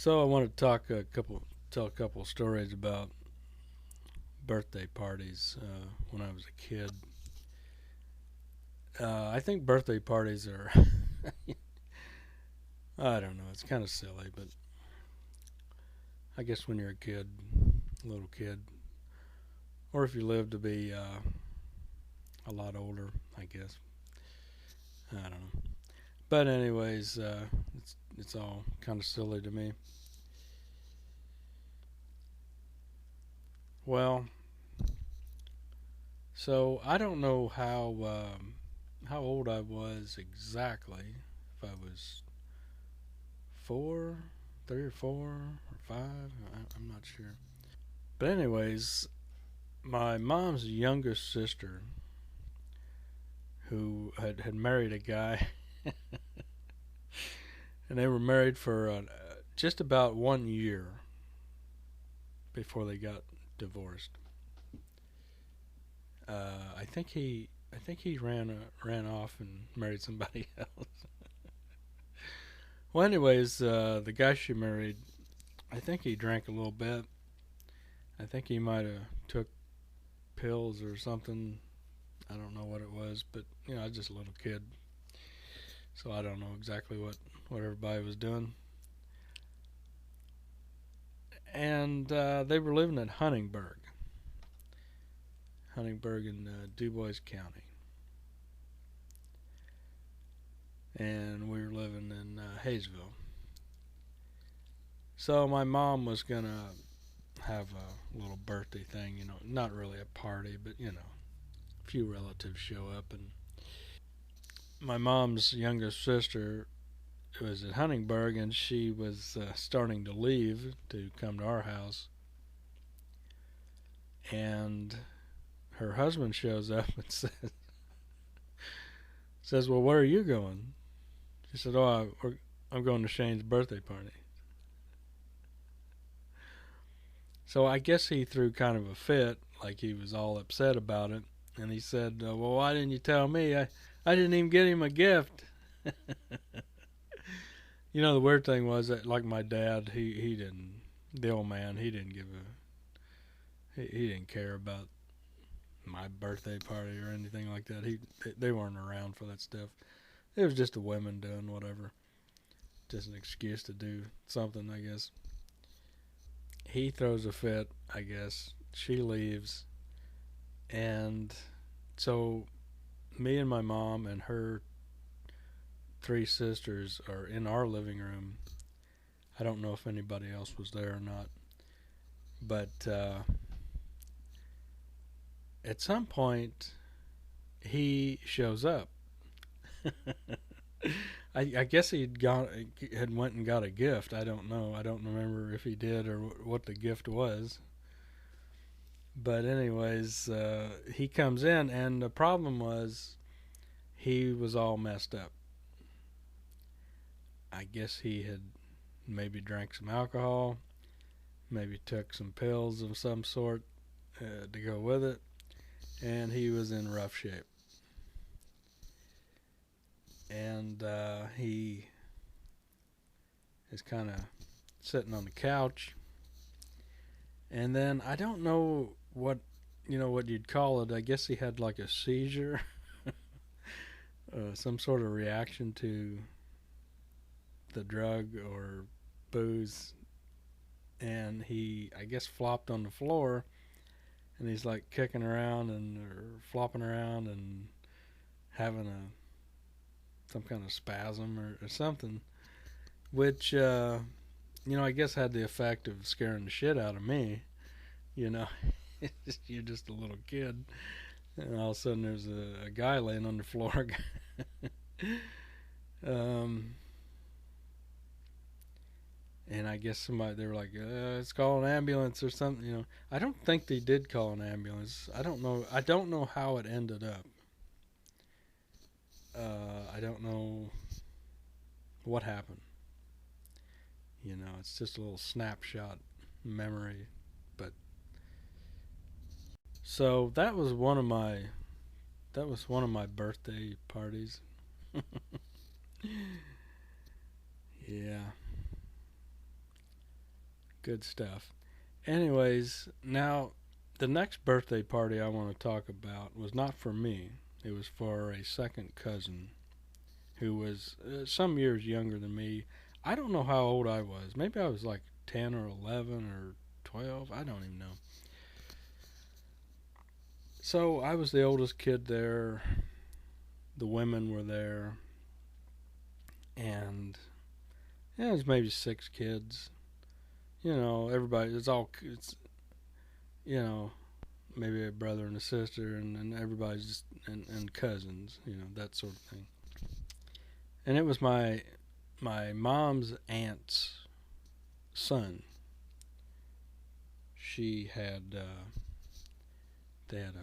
So I want to tell a couple of stories about birthday parties when I was a kid. I think birthday parties are, I don't know, it's kind of silly, but I guess when you're a kid, a little kid, or if you live to be a lot older, I guess. I don't know. But anyways, it's all kind of silly to me. Well, so I don't know how old I was exactly. If I was four, 3 or 4 or 5, I'm not sure. But anyways, my mom's youngest sister, who had married a guy, and they were married for just about 1 year before they got divorced. I think he ran off and married somebody else. Well, anyways, the guy she married, I think he drank a little bit. I think he might have took pills or something. I don't know what it was, but I was just a little kid, so I don't know exactly what everybody was doing. And they were living in Huntingburg in Dubois County, and we were living in Hayesville. So my mom was gonna have a little birthday thing, not really a party, but a few relatives show up, and my mom's youngest sister was at Huntingburg, and she was starting to leave to come to our house, and her husband shows up and says, "Well, where are you going?" She said, "Oh, I'm going to Shane's birthday party." So I guess he threw kind of a fit, like he was all upset about it, and he said, "Well, why didn't you tell me? I didn't even get him a gift." The weird thing was that, like my dad, he didn't. The old man, he didn't he didn't care about my birthday party or anything like that. They weren't around for that stuff. It was just the women doing whatever, just an excuse to do something, I guess. He throws a fit, I guess. She leaves, and so me and my mom and her 3 sisters are in our living room. I don't know if anybody else was there or not, but at some point he shows up. I guess had went and got a gift. I don't know. I don't remember if he did or what the gift was. But anyways, he comes in, and the problem was he was all messed up. I guess he had maybe drank some alcohol, maybe took some pills of some sort to go with it, and he was in rough shape. And he is kind of sitting on the couch, and then I don't know what you'd call it. I guess he had like a seizure, some sort of reaction to the drug or booze, and he, I guess, flopped on the floor, and he's like kicking around and or flopping around and having some kind of spasm or something, which I guess had the effect of scaring the shit out of me. You know, you're just a little kid, and all of a sudden there's a guy laying on the floor. um, and I guess they were like, let's call an ambulance or something. I don't think they did call an ambulance. I don't know. I don't know how it ended up. I don't know what happened. It's just a little snapshot memory. But so that was one of my birthday parties. Yeah. Good stuff. Anyways, now the next birthday party I want to talk about was not for me. It was for a second cousin who was some years younger than me. I don't know how old I was. Maybe I was like 10 or 11 or 12. I don't even know. So I was the oldest kid there. The women were there. And yeah, it was maybe 6 kids. Everybody, you know, maybe a brother and a sister, and everybody's just, and cousins, that sort of thing. And it was my mom's aunt's son. She had they had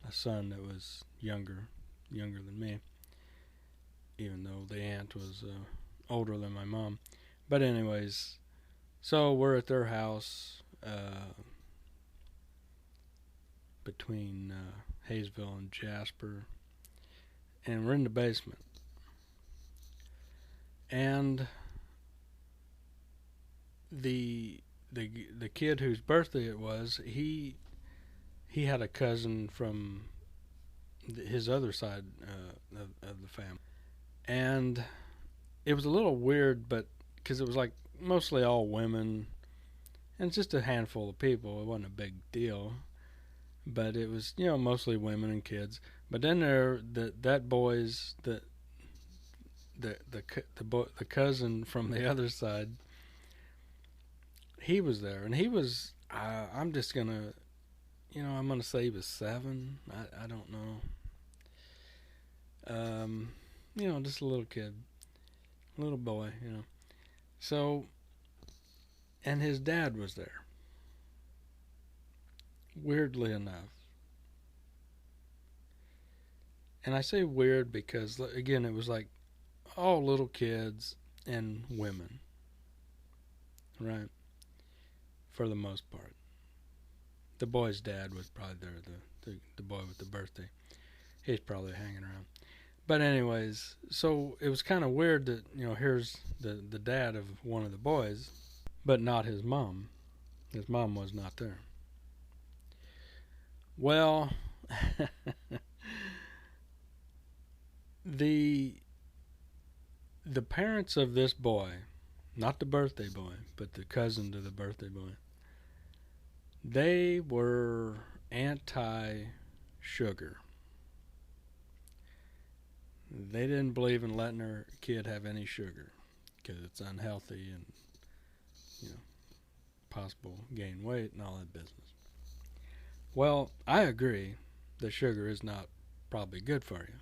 a son that was younger than me, even though the aunt was older than my mom. But anyways, so we're at their house between Hayesville and Jasper, and we're in the basement. And the the kid whose birthday it was, he had a cousin from his other side of the family, and it was a little weird, but because it was like mostly all women and just a handful of people, it wasn't a big deal. But it was mostly women and kids. But then that boy's the cousin from the other side, he was there, and he was I'm just gonna I'm gonna say he was 7. I don't know. Just a little kid, little boy. So, and his dad was there. Weirdly enough. And I say weird because, again, it was like all little kids and women, right? For the most part. The boy's dad was probably there, the boy with the birthday. He's probably hanging around. But anyways, so it was kind of weird that, here's the dad of one of the boys, but not his mom. His mom was not there. Well, the parents of this boy, not the birthday boy, but the cousin to the birthday boy, they were anti-sugar. They didn't believe in letting their kid have any sugar because it's unhealthy and, possible gain weight and all that business. Well, I agree that sugar is not probably good for you.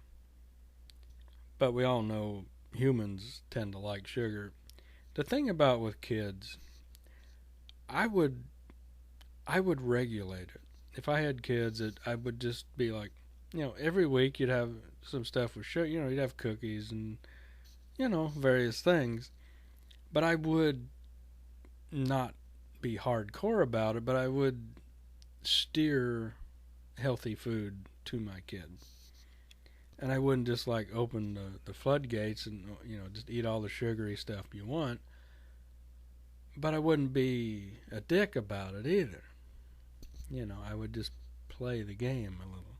But we all know humans tend to like sugar. The thing about with kids, I would regulate it. If I had kids, I would just be like, every week you'd have some stuff with sugar. You'd have cookies and, various things. But I would not be hardcore about it, but I would steer healthy food to my kid. And I wouldn't just like open the floodgates and just eat all the sugary stuff you want. But I wouldn't be a dick about it either. I would just play the game a little.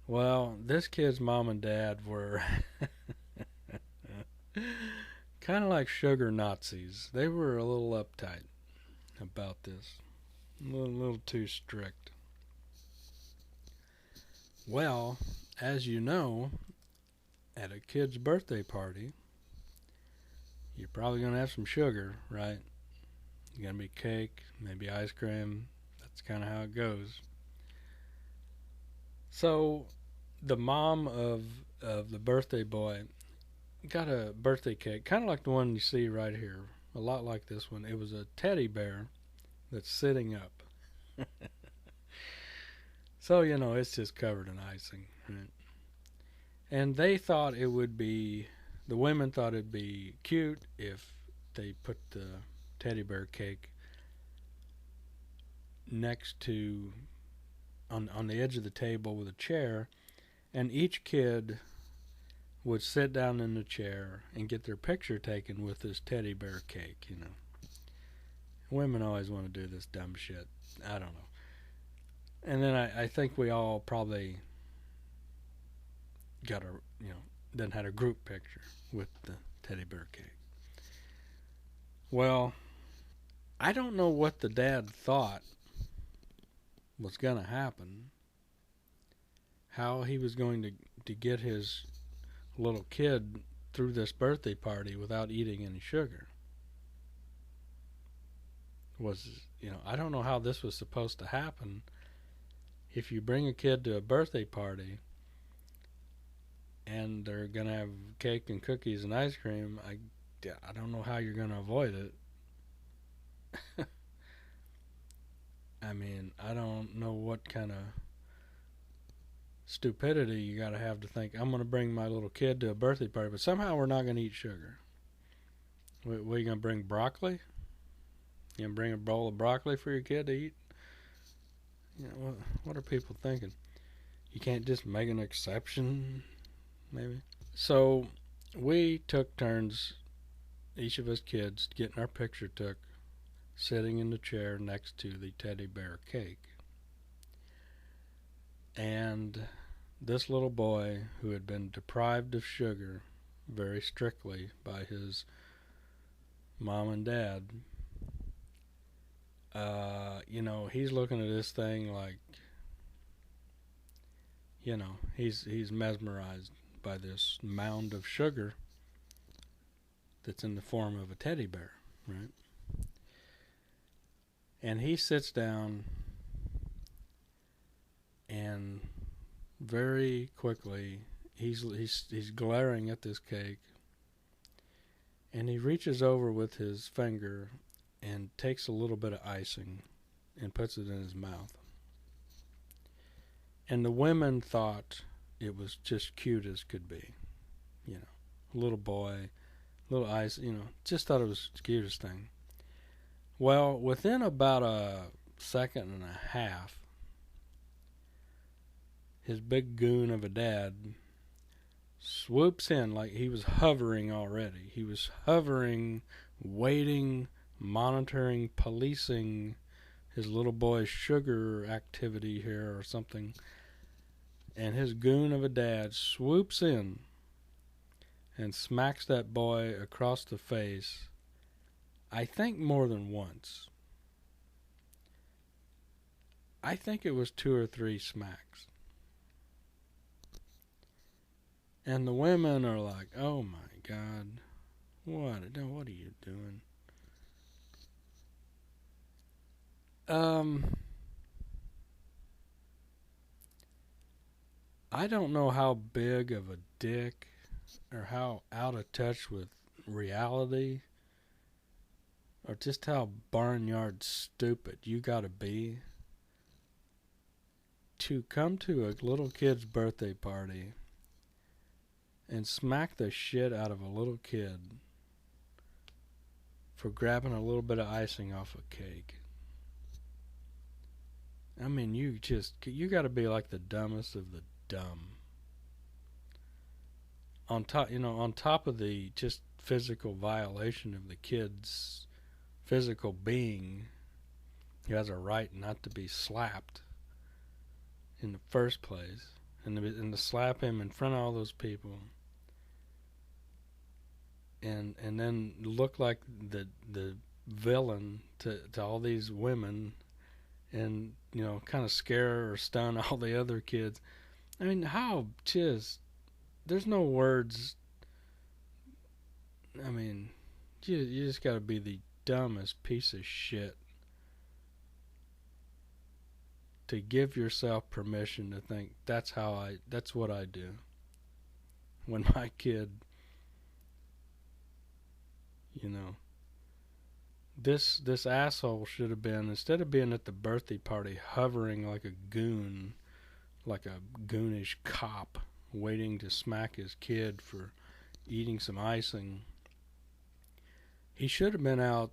Well, this kid's mom and dad were kind of like sugar Nazis. They were a little uptight about this. A little too strict. Well, as you know, at a kid's birthday party, you're probably going to have some sugar, right? It's going to be cake, maybe ice cream. That's kind of how it goes. So, the mom of the birthday boy got a birthday cake, kind of like the one you see right here. A lot like this one. It was a teddy bear that's sitting up. So, it's just covered in icing, right? And they thought it would be, the women thought it'd be cute if they put the teddy bear cake next to, on the edge of the table with a chair, and each kid would sit down in the chair and get their picture taken with this teddy bear cake, Women always want to do this dumb shit. I don't know. And then I think we all probably got then had a group picture with the teddy bear cake. Well, I don't know what the dad thought was going to happen, how he was going to get his little kid through this birthday party without eating any sugar. I don't know how this was supposed to happen. If you bring a kid to a birthday party and they're going to have cake and cookies and ice cream, I don't know how you're going to avoid it. I mean, I don't know what kind of stupidity you got to have think, I'm going to bring my little kid to a birthday party, but somehow we're not going to eat sugar. What are you going to bring, broccoli? You going to bring a bowl of broccoli for your kid to eat? What are people thinking? You can't just make an exception, maybe? So we took turns, each of us kids, getting our picture took, sitting in the chair next to the teddy bear cake. And this little boy, who had been deprived of sugar very strictly by his mom and dad, he's looking at this thing like, he's mesmerized by this mound of sugar that's in the form of a teddy bear, right? And he sits down and very quickly he's glaring at this cake, and he reaches over with his finger and takes a little bit of icing and puts it in his mouth. And the women thought it was just cute as could be. Little boy, little ice, just thought it was the cutest thing. Well, within about a second and a half, his big goon of a dad swoops in like he was hovering already. He was hovering, waiting, monitoring, policing his little boy's sugar activity here or something. And his goon of a dad swoops in and smacks that boy across the face, I think more than once. I think it was 2 or 3 smacks. And the women are like, oh my God, what are you doing? I don't know how big of a dick or how out of touch with reality or just how barnyard stupid you gotta be to come to a little kid's birthday party and smack the shit out of a little kid for grabbing a little bit of icing off a cake. I mean, you gotta be like the dumbest of the dumb. On top of the just physical violation of the kid's physical being, who has a right not to be slapped in the first place, and to slap him in front of all those people, and then look like the villain to all these women, and kind of scare or stun all the other kids. I mean, there's no words. I mean, you just got to be the dumbest piece of shit to give yourself permission to think that's what I do when my kid, this asshole should have been, instead of being at the birthday party hovering like a goon, like a goonish cop waiting to smack his kid for eating some icing, he should have been out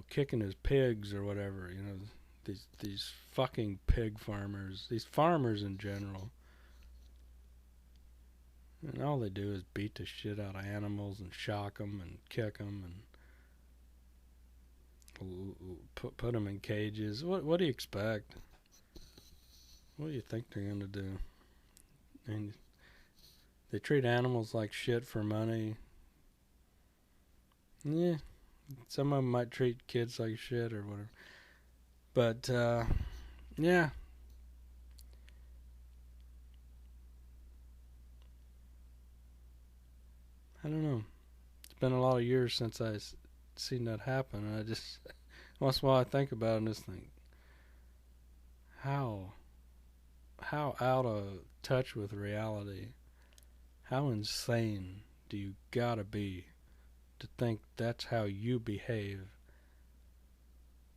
kicking his pigs or whatever. These fucking pig farmers, these farmers in general, and all they do is beat the shit out of animals and shock them and kick them, and put them in cages. What do you expect? What do you think they're gonna do? And they treat animals like shit for money. Yeah, some of them might treat kids like shit or whatever. But yeah, I don't know. It's been a lot of years since I seen that happen, and I just once in a while I think about it and just think, how out of touch with reality, how insane do you gotta be to think that's how you behave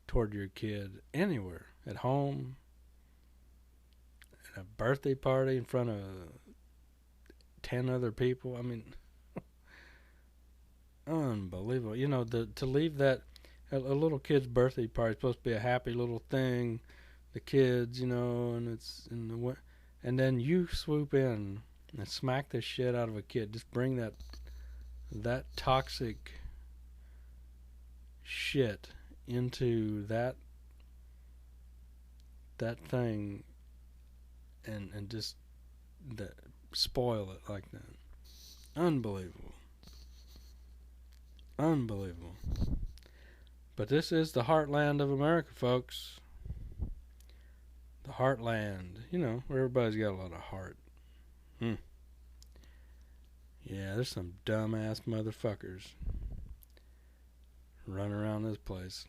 toward your kid anywhere, at home, at a birthday party in front of 10 other people. I mean, unbelievable. You know, to leave that, a little kid's birthday party is supposed to be a happy little thing, the kids, you know, and it's in the, and then you swoop in and smack the shit out of a kid. Just bring that toxic shit into that thing, and just spoil it like that. Unbelievable. Unbelievable. But this is the heartland of America, folks. The heartland. You know, where everybody's got a lot of heart. Yeah, there's some dumbass motherfuckers running around this place.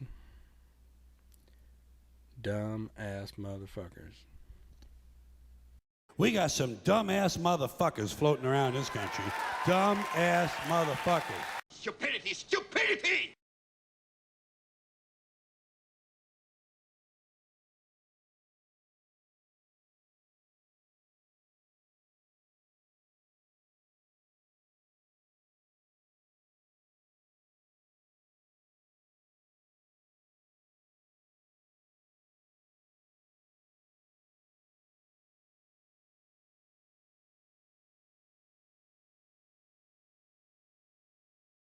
Dumb-ass motherfuckers. We got some dumb-ass motherfuckers floating around this country. Dumb-ass motherfuckers. Stupidity! Stupidity!